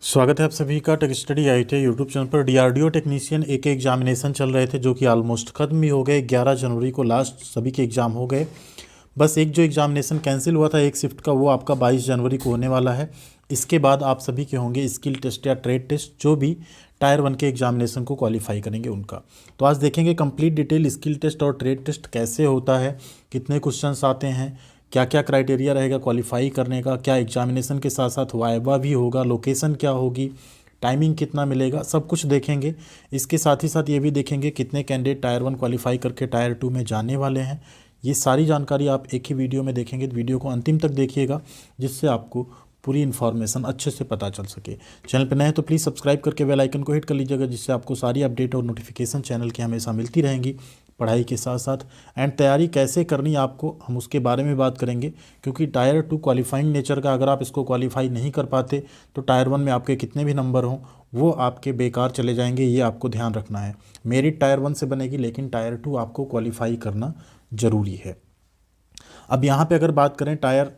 स्वागत है आप सभी का tech study IT YouTube channel पर। डीआरडीओ टेक्नीशियन एक एग्जामिनेशन चल रहे थे जो कि ऑलमोस्ट खत्म भी हो गए। 11 जनवरी को लास्ट सभी के एग्ज़ाम हो गए। बस एक जो एग्जामिनेशन कैंसिल हुआ था एक शिफ्ट का, वो आपका 22 जनवरी को होने वाला है। इसके बाद आप सभी के होंगे स्किल टेस्ट या ट्रेड टेस्ट, जो भी टायर 1 के एग्जामिनेशन को क्वालिफाई करेंगे उनका। तो आज देखेंगे कंप्लीट डिटेल स्किल टेस्ट और ट्रेड टेस्ट कैसे होता है, कितने क्वेश्चंस आते हैं, क्या क्या क्राइटेरिया रहेगा क्वालिफाई करने का, क्या एग्जामिनेशन के साथ साथ वाइवा भी होगा, लोकेशन क्या होगी, टाइमिंग कितना मिलेगा, सब कुछ देखेंगे। इसके साथ ही साथ ये भी देखेंगे कितने कैंडिडेट टायर 1 क्वालिफाई करके टायर 2 में जाने वाले हैं। ये सारी जानकारी आप एक ही वीडियो में देखेंगे, तो वीडियो को अंतिम तक देखिएगा जिससे आपको पूरी इन्फॉर्मेशन अच्छे से पता चल सके। चैनल पर नए हैं तो प्लीज़ सब्सक्राइब करके बेल आइकन को हिट कर लीजिएगा, जिससे आपको सारी अपडेट और नोटिफिकेशन चैनल की हमेशा मिलती रहेंगी पढ़ाई के साथ साथ। एंड तैयारी कैसे करनी आपको, हम उसके बारे में बात करेंगे, क्योंकि टायर 2 क्वालिफाइंग नेचर का, अगर आप इसको क्वालिफाई नहीं कर पाते तो टायर 1 में आपके कितने भी नंबर हों वो आपके बेकार चले जाएंगे। ये आपको ध्यान रखना है। मेरिट टायर 1 से बनेगी, लेकिन टायर 2 आपको क्वालिफाई करना ज़रूरी है। अब यहाँ पे अगर बात करें टायर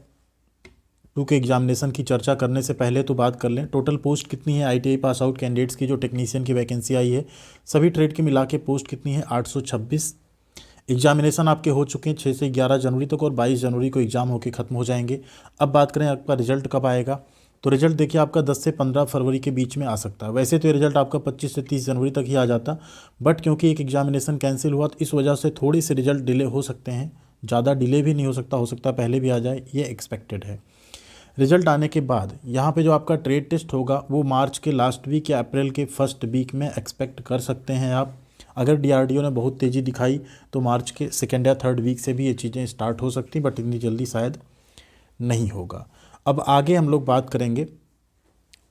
2 के एग्जामिनेशन की चर्चा करने से पहले तो बात कर लें टोटल पोस्ट कितनी है आईटीआई पास आउट कैंडिडेट्स की, जो टेक्नीशियन की वैकेंसी आई है। सभी ट्रेड के मिला के पोस्ट कितनी है, 826। एग्जामिनेशन आपके हो चुके हैं 6 से 11 जनवरी तक, और 22 जनवरी को एग्ज़ाम होकर ख़त्म हो जाएंगे। अब बात करें आपका रिजल्ट कब आएगा, तो रिजल्ट देखिए आपका 10 से 15 फरवरी के बीच में आ सकता है। वैसे तो ये रिजल्ट आपका 25 से 30 जनवरी तक ही आ जाता, बट क्योंकि एक एग्जामिनेशन कैंसिल हुआ तो इस वजह से थोड़ी से रिजल्ट डिले हो सकते हैं। ज़्यादा डिले भी नहीं हो सकता पहले भी आ जाए, ये एक्सपेक्टेड है। रिजल्ट आने के बाद यहाँ पे जो आपका ट्रेड टेस्ट होगा वो मार्च के लास्ट वीक या अप्रैल के फर्स्ट वीक में एक्सपेक्ट कर सकते हैं आप। अगर डीआरडीओ ने बहुत तेज़ी दिखाई तो मार्च के सेकेंड या थर्ड वीक से भी ये चीज़ें स्टार्ट हो सकती, बट इतनी जल्दी शायद नहीं होगा। अब आगे हम लोग बात करेंगे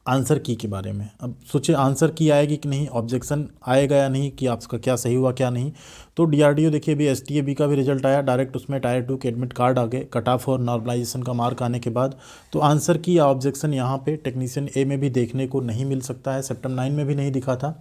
आंसर की के बारे में। अब सोचिए आंसर की आएगी कि नहीं, ऑब्जेक्शन आएगा या नहीं, कि आपका क्या सही हुआ क्या नहीं। तो डीआरडीओ देखिए अभी एसटीएबी का भी रिजल्ट आया, डायरेक्ट उसमें टायर 2 के एडमिट कार्ड आ गए कट ऑफ और नॉर्मलाइजेशन का मार्क आने के बाद। तो आंसर की या ऑब्जेक्शन यहाँ पे टेक्नीशियन ए में भी देखने को नहीं मिल सकता है, सेप्टेम्बर 9 में भी नहीं दिखा था,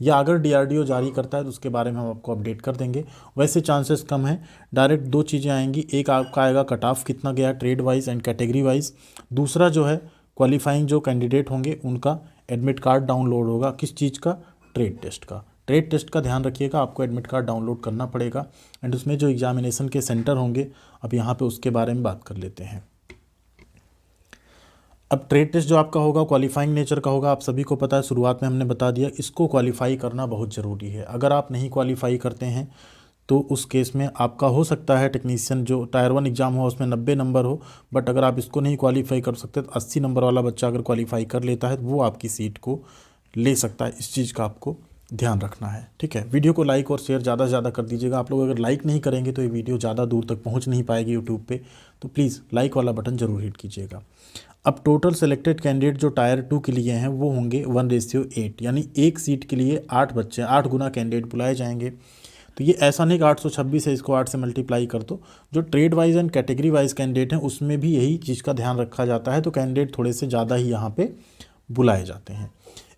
या अगर डीआरडीओ जारी करता है तो उसके बारे में हम आपको अपडेट कर देंगे। वैसे चांसेस कम है। डायरेक्ट दो चीज़ें आएंगी, एक आपका आएगा कट ऑफ कितना गया trade wise and category wise, दूसरा जो है क्वालिफाइंग जो कैंडिडेट होंगे उनका एडमिट कार्ड डाउनलोड होगा। किस चीज़ का, ट्रेड टेस्ट का। ट्रेड टेस्ट का ध्यान रखिएगा, आपको एडमिट कार्ड डाउनलोड करना पड़ेगा। एंड उसमें जो एग्जामिनेशन के सेंटर होंगे, अब यहाँ पे उसके बारे में बात कर लेते हैं। अब ट्रेड टेस्ट जो आपका होगा क्वालिफाइंग नेचर का होगा, आप सभी को पता है, शुरुआत में हमने बता दिया। इसको क्वालिफाई करना बहुत ज़रूरी है। अगर आप नहीं क्वालिफाई करते हैं तो उस केस में आपका हो सकता है टेक्नीशियन जो टायर 1 एग्ज़ाम हो उसमें 90 नंबर हो, बट अगर आप इसको नहीं क्वालिफाई कर सकते तो 80 नंबर वाला बच्चा अगर क्वालिफाई कर लेता है तो वो आपकी सीट को ले सकता है। इस चीज़ का आपको ध्यान रखना है, ठीक है। वीडियो को लाइक और शेयर ज़्यादा से ज़्यादा कर दीजिएगा। आप लोग अगर लाइक नहीं करेंगे तो ये वीडियो ज़्यादा दूर तक पहुँच नहीं पाएगी यूट्यूब पर, तो प्लीज़ लाइक वाला बटन ज़रूर हिट कीजिएगा। अब टोटल सेलेक्टेड कैंडिडेट जो टायर 2 के लिए हैं वो होंगे 1:8, यानी एक सीट के लिए 8 बच्चे, 8 गुना कैंडिडेट बुलाए जाएंगे। तो ये ऐसा नहीं कि 826 है इसको 8 से मल्टीप्लाई कर दो। जो trade wise and category wise candidate हैं उसमें भी यही चीज़ का ध्यान रखा जाता है, तो कैंडिडेट थोड़े से ज़्यादा ही यहाँ पे बुलाए जाते हैं।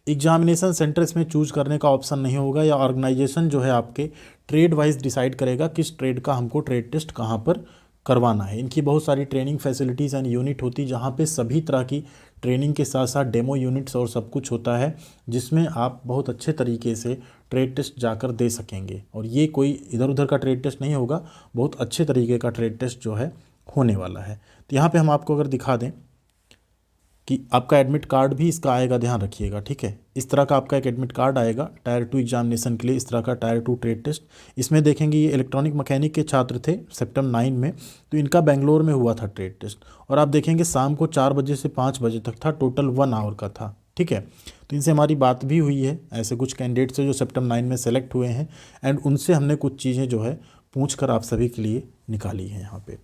एग्जामिनेशन सेंटर इसमें चूज करने का ऑप्शन नहीं होगा, या ऑर्गेनाइजेशन जो है आपके ट्रेड वाइज डिसाइड करेगा किस ट्रेड का हमको ट्रेड टेस्ट कहाँ पर करवाना है। इनकी बहुत सारी ट्रेनिंग फैसिलिटीज़ एंड यूनिट होती, जहाँ पे सभी तरह की ट्रेनिंग के साथ साथ डेमो यूनिट्स और सब कुछ होता है, जिसमें आप बहुत अच्छे तरीके से ट्रेड टेस्ट जाकर दे सकेंगे। और ये कोई इधर उधर का ट्रेड टेस्ट नहीं होगा, बहुत अच्छे तरीके का ट्रेड टेस्ट जो है होने वाला है। तो यहाँ पे हम आपको अगर दिखा दें कि आपका एडमिट कार्ड भी इसका आएगा, ध्यान रखिएगा, ठीक है। इस तरह का आपका एक एडमिट कार्ड आएगा टायर 2 एग्जामिनेशन के लिए, इस तरह का टायर 2 ट्रेड टेस्ट। इसमें देखेंगे ये इलेक्ट्रॉनिक मैकेनिक के छात्र थे सेप्टेम्बर 9 में, तो इनका बेंगलोर में हुआ था ट्रेड टेस्ट, और आप देखेंगे शाम को 4 बजे से 5 बजे तक था, टोटल 1 आवर का था, ठीक है। तो इनसे हमारी बात भी हुई है, ऐसे कुछ कैंडिडेट से जो सेप्टेम्बर 9 में सेलेक्ट हुए हैं, एंड उनसे हमने कुछ चीज़ें जो है पूछ कर आप सभी के लिए निकाली हैं यहाँ पर।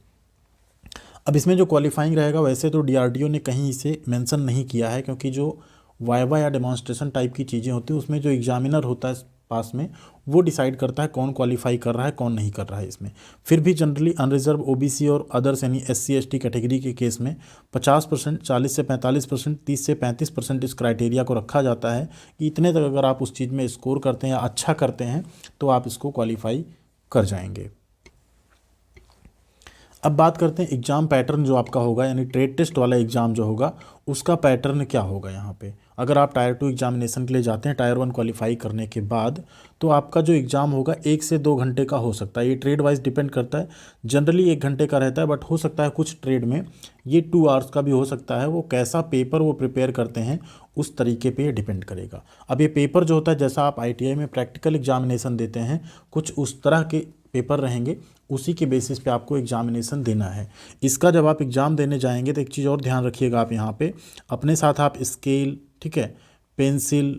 अब इसमें जो क्वालिफाइंग रहेगा, वैसे तो डीआरडीओ ने कहीं इसे मेंशन नहीं किया है, क्योंकि जो वाइवा या डेमोन्स्ट्रेशन टाइप की चीज़ें होती हैं उसमें जो एग्जामिनर होता है पास में वो डिसाइड करता है कौन क्वालिफाई कर रहा है कौन नहीं कर रहा है इसमें। फिर भी जनरली अनरिजर्व ओबीसी और अदर्स यानी एससी एसटी कैटेगरी के केस में 50%, 40 से 45%, 30 से 35% इस क्राइटेरिया को रखा जाता है कि इतने तक अगर आप उस चीज़ में स्कोर करते हैं या अच्छा करते हैं तो आप इसको क्वालिफाई कर जाएंगे। अब बात करते हैं एग्ज़ाम पैटर्न जो आपका होगा, यानी ट्रेड टेस्ट वाला एग्ज़ाम जो होगा उसका पैटर्न क्या होगा यहाँ पे। अगर आप टायर 2 एग्जामिनेशन के लिए जाते हैं टायर 1 क्वालिफाई करने के बाद, तो आपका जो एग्ज़ाम होगा 1 से 2 घंटे का हो सकता है। ये ट्रेड वाइज डिपेंड करता है, जनरली 1 घंटे का रहता है, बट हो सकता है कुछ ट्रेड में ये 2 आवर्स का भी हो सकता है। वो कैसा पेपर वो प्रिपेयर करते हैं उस तरीके पे डिपेंड करेगा। अब ये पेपर जो होता है, जैसा आप ITI में प्रैक्टिकल एग्जामिनेशन देते हैं, कुछ उस तरह के पेपर रहेंगे, उसी के बेसिस पे आपको एग्जामिनेशन देना है। इसका जब आप एग्ज़ाम देने जाएंगे तो एक चीज़ और ध्यान रखिएगा आप यहाँ पे, अपने साथ आप स्केल, ठीक है, पेंसिल,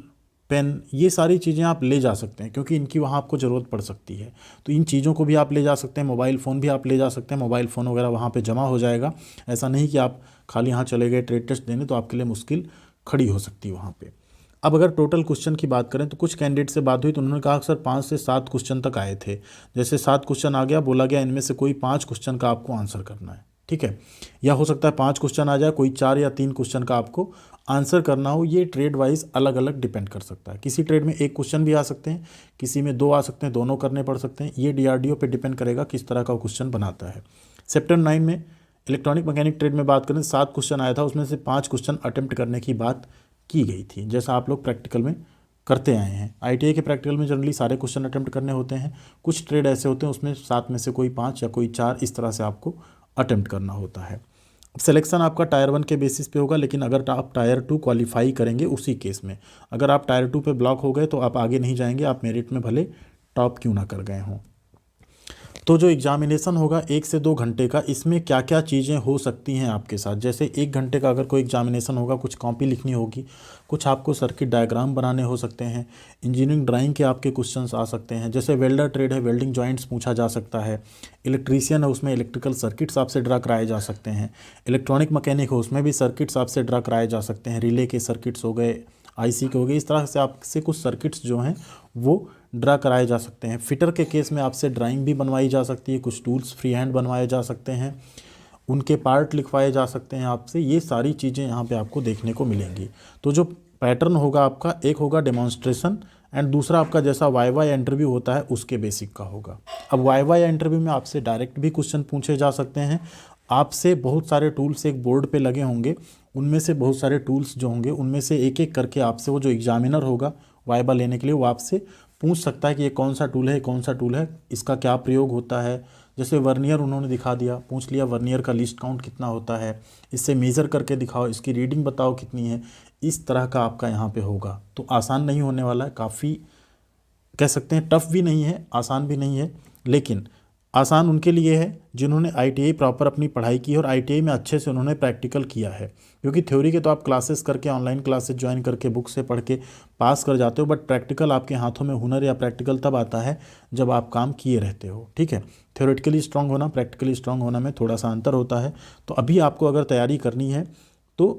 पेन, ये सारी चीज़ें आप ले जा सकते हैं, क्योंकि इनकी वहाँ आपको ज़रूरत पड़ सकती है। तो इन चीज़ों को भी आप ले जा सकते हैं, मोबाइल फ़ोन भी आप ले जा सकते हैं, मोबाइल फ़ोन वगैरह वहाँ पे जमा हो जाएगा। ऐसा नहीं कि आप खाली यहाँ चले गए ट्रेड टेस्ट देने, तो आपके लिए मुश्किल खड़ी हो सकती है वहाँ पे। अब अगर टोटल क्वेश्चन की बात करें तो कुछ कैंडिडेट से बात हुई तो उन्होंने कहा कि सर 5 से 7 क्वेश्चन तक आए थे। जैसे 7 क्वेश्चन आ गया, बोला गया इनमें से कोई 5 क्वेश्चन का आपको आंसर करना है, ठीक है। या हो सकता है 5 क्वेश्चन आ जाए, कोई 4 या 3 क्वेश्चन का आपको आंसर करना हो। ये ट्रेड वाइज अलग अलग डिपेंड कर सकता है। किसी ट्रेड में 1 क्वेश्चन भी आ सकते हैं, किसी में 2 आ सकते हैं, दोनों करने पड़ सकते हैं। ये DRDO पे डिपेंड करेगा किस तरह का क्वेश्चन बनाता है। सेप्टर 9 में इलेक्ट्रॉनिक मैकेनिक ट्रेड में बात करें, 7 क्वेश्चन आया था, उसमें से 5 क्वेश्चन अटेम्प्ट करने की बात की गई थी, जैसा आप लोग प्रैक्टिकल में करते आए हैं। ITI के प्रैक्टिकल में जनरली सारे क्वेश्चन अटेम्प्ट करने होते हैं। कुछ ट्रेड ऐसे होते हैं उसमें 7 में से कोई 5 या कोई 4 इस तरह से आपको अटेम्प्ट करना होता है। सिलेक्शन आपका टायर 1 के बेसिस पे होगा, लेकिन अगर आप टायर 2 क्वालिफाई करेंगे उसी केस में, अगर आप टायर 2 पे ब्लॉक हो गए तो आप आगे नहीं जाएंगे, आप मेरिट में भले टॉप क्यों ना कर गए हों। तो जो एग्जामिनेशन होगा 1 से 2 घंटे का, इसमें क्या क्या चीज़ें हो सकती हैं आपके साथ। जैसे 1 घंटे का अगर कोई एग्जामिनेशन होगा, कुछ कॉपी लिखनी होगी, कुछ आपको सर्किट डायग्राम बनाने हो सकते हैं, इंजीनियरिंग ड्राइंग के आपके क्वेश्चंस आ सकते हैं। जैसे वेल्डर ट्रेड है, वेल्डिंग जॉइंट्स पूछा जा सकता है। इलेक्ट्रीशियन है, उसमें इलेक्ट्रिकल सर्किट्स आपसे ड्रा कराए जा सकते हैं। इलेक्ट्रॉनिक मैकेनिक हो, उसमें भी सर्किट्स आपसे ड्रा कराए जा सकते हैं। रिले के सर्किट्स हो गए, IC के हो गए, इस तरह से आपसे कुछ सर्किट्स जो हैं वो ड्रा कराए जा सकते हैं। फिटर के केस में आपसे ड्राइंग भी बनवाई जा सकती है, कुछ टूल्स फ्री हैंड बनवाए जा सकते हैं, उनके पार्ट लिखवाए जा सकते हैं आपसे। ये सारी चीज़ें यहाँ पे आपको देखने को मिलेंगी। तो जो पैटर्न होगा आपका, एक होगा डेमोन्स्ट्रेशन एंड दूसरा आपका जैसा वाइवा या इंटरव्यू होता है उसके बेसिक का होगा। अब वाइवा या इंटरव्यू में आपसे डायरेक्ट भी क्वेश्चन पूछे जा सकते हैं। आपसे बहुत सारे टूल्स एक बोर्ड पे लगे होंगे, उनमें से बहुत सारे टूल्स जो होंगे उनमें से एक एक करके आपसे वो जो एग्जामिनर होगा वाइवा लेने के लिए वो आपसे पूछ सकता है कि ये कौन सा टूल है, कौन सा टूल है, इसका क्या प्रयोग होता है। जैसे वर्नियर उन्होंने दिखा दिया, पूछ लिया वर्नियर का लिस्ट काउंट कितना होता है, इससे मेज़र करके दिखाओ, इसकी रीडिंग बताओ कितनी है। इस तरह का आपका यहाँ पे होगा। तो आसान नहीं होने वाला है, काफ़ी कह सकते हैं टफ भी नहीं है, आसान भी नहीं है। लेकिन आसान उनके लिए है जिन्होंने ITI प्रॉपर अपनी पढ़ाई की है और ITI में अच्छे से उन्होंने प्रैक्टिकल किया है। क्योंकि थ्योरी के तो आप क्लासेस करके, ऑनलाइन क्लासेस ज्वाइन करके, बुक से पढ़ के पास कर जाते हो, बट प्रैक्टिकल आपके हाथों में हुनर या प्रैक्टिकल तब आता है जब आप काम किए रहते हो, ठीक है। थ्योरेटिकली स्ट्रांग होना, प्रैक्टिकली स्ट्रांग होना में थोड़ा सा अंतर होता है। तो अभी आपको अगर तैयारी करनी है तो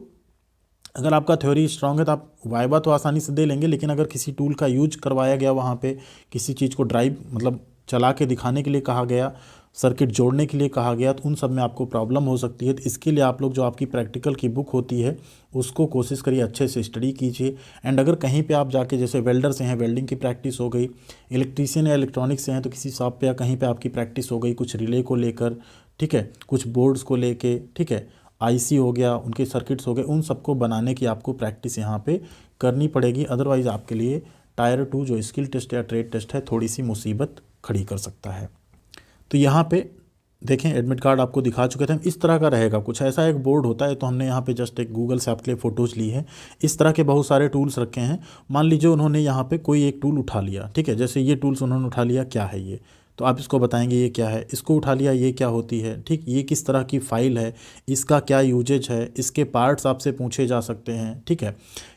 अगर आपका थ्योरी स्ट्रांग है तो आप वाइवा तो आसानी से दे लेंगे, लेकिन अगर किसी टूल का यूज करवाया गया वहाँ पे, किसी चीज़ को ड्राइव मतलब चला के दिखाने के लिए कहा गया, सर्किट जोड़ने के लिए कहा गया, तो उन सब में आपको प्रॉब्लम हो सकती है। तो इसके लिए आप लोग जो आपकी प्रैक्टिकल की बुक होती है उसको कोशिश करिए अच्छे से स्टडी कीजिए। एंड अगर कहीं पे आप जाके, जैसे वेल्डर से हैं, वेल्डिंग की प्रैक्टिस हो गई, इलेक्ट्रीशियन या इलेक्ट्रॉनिक्स से हैं तो किसी शॉप पे या कहीं पे आपकी प्रैक्टिस हो गई कुछ रिले को लेकर, ठीक है, कुछ बोर्ड्स को लेके, ठीक है, IC हो गया, उनके सर्किट्स हो गए, उन सबको बनाने की आपको प्रैक्टिस यहाँ पे करनी पड़ेगी। अदरवाइज़ आपके लिए टायर 2 जो स्किल टेस्ट या ट्रेड टेस्ट है थोड़ी सी मुसीबत खड़ी कर सकता है। तो यहाँ पे देखें, एडमिट कार्ड आपको दिखा चुके थे हम, इस तरह का रहेगा कुछ ऐसा एक बोर्ड होता है। तो हमने यहाँ पे जस्ट एक गूगल से आपके लिए फ़ोटोज़ ली है। इस तरह के बहुत सारे टूल्स रखे हैं। मान लीजिए उन्होंने यहाँ पे कोई एक टूल उठा लिया, ठीक है, जैसे ये टूल्स उन्होंने उठा लिया, क्या है ये, तो आप इसको बताएंगे ये क्या है। इसको उठा लिया, ये क्या होती है, ठीक, ये किस तरह की फ़ाइल है, इसका क्या यूजेज है, इसके पार्ट्स आपसे पूछे जा सकते हैं, ठीक है,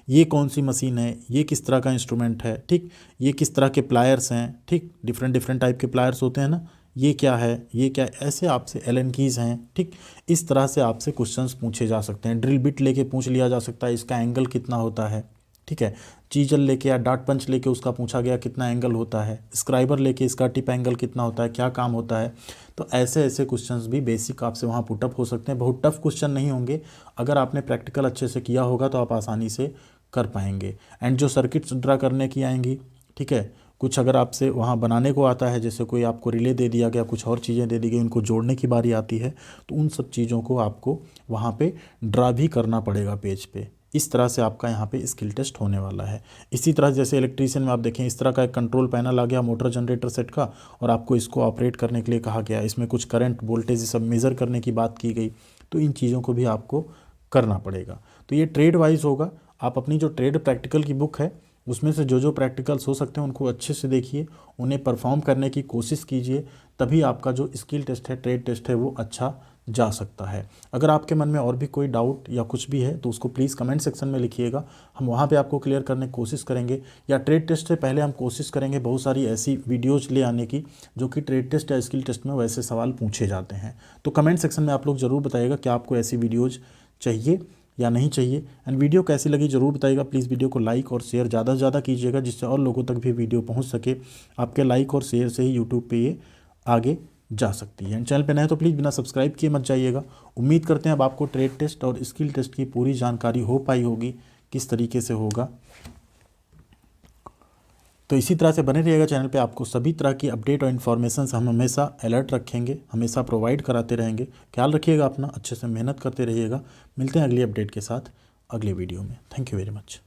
ये कौन सी मशीन है, ये किस तरह का इंस्ट्रूमेंट है, ठीक, ये किस तरह के प्लायर्स हैं, ठीक, डिफरेंट डिफरेंट टाइप के प्लायर्स होते हैं ना, ये क्या है, ये क्या, ऐसे आपसे एलन कीज़ हैं, ठीक, इस तरह से आपसे क्वेश्चंस पूछे जा सकते हैं। ड्रिल बिट लेके पूछ लिया जा सकता है, इसका एंगल कितना होता है, ठीक है, चीजल लेके या डाट पंच लेके उसका पूछा गया कितना एंगल होता है, स्क्राइबर लेके इसका टिप एंगल कितना होता है, क्या काम होता है। तो ऐसे ऐसे क्वेश्चंस भी बेसिक आपसे वहाँ पुटअप हो सकते हैं। बहुत टफ क्वेश्चन नहीं होंगे, अगर आपने प्रैक्टिकल अच्छे से किया होगा तो आप आसानी से कर पाएंगे। एंड जो सर्किट्स ड्रा करने की आएंगी, ठीक है, कुछ अगर आपसे वहाँ बनाने को आता है, जैसे कोई आपको रिले दे दिया गया, कुछ और चीज़ें दे दी गई, उनको जोड़ने की बारी आती है, तो उन सब चीज़ों को आपको वहाँ पे ड्रा भी करना पड़ेगा पेज पे। इस तरह से आपका यहाँ पे स्किल टेस्ट होने वाला है। इसी तरह जैसे इलेक्ट्रीशियन में आप देखें, इस तरह का एक कंट्रोल पैनल आ गया मोटर जनरेटर सेट का, और आपको इसको ऑपरेट करने के लिए कहा गया। इसमें कुछ करंट, वोल्टेज सब मेज़र करने की बात की गई, तो इन चीज़ों को भी आपको करना पड़ेगा। तो ये ट्रेड वाइज होगा। आप अपनी जो ट्रेड प्रैक्टिकल की बुक है उसमें से जो जो प्रैक्टिकल्स हो सकते हैं उनको अच्छे से देखिए, उन्हें परफॉर्म करने की कोशिश कीजिए, तभी आपका जो स्किल टेस्ट है, ट्रेड टेस्ट है, वो अच्छा जा सकता है। अगर आपके मन में और भी कोई डाउट या कुछ भी है तो उसको प्लीज़ कमेंट सेक्शन में लिखिएगा, हम वहाँ पे आपको क्लियर करने की कोशिश करेंगे। या ट्रेड टेस्ट से पहले हम कोशिश करेंगे बहुत सारी ऐसी वीडियोज़ ले आने की जो कि ट्रेड टेस्ट या स्किल टेस्ट में वैसे सवाल पूछे जाते हैं। तो कमेंट सेक्शन में आप लोग ज़रूर बताइएगा कि आपको ऐसी वीडियोज़ चाहिए या नहीं चाहिए। एंड वीडियो कैसी लगी ज़रूर बताइएगा। प्लीज़ वीडियो को लाइक और शेयर ज़्यादा से ज़्यादा कीजिएगा, जिससे और लोगों तक भी वीडियो पहुंच सके। आपके लाइक और शेयर से ही यूट्यूब पे ये आगे जा सकती है। एंड चैनल पे नए तो प्लीज़ बिना सब्सक्राइब किए मत जाइएगा। उम्मीद करते हैं अब आपको ट्रेड टेस्ट और स्किल टेस्ट की पूरी जानकारी हो पाई होगी, किस तरीके से होगा। तो इसी तरह से बने रहिएगा चैनल पे, आपको सभी तरह की अपडेट और इन्फॉर्मेशन हम हमेशा अलर्ट रखेंगे, हमेशा प्रोवाइड कराते रहेंगे। ख्याल रखिएगा अपना, अच्छे से मेहनत करते रहिएगा। मिलते हैं अगली अपडेट के साथ अगले वीडियो में। Thank you very much.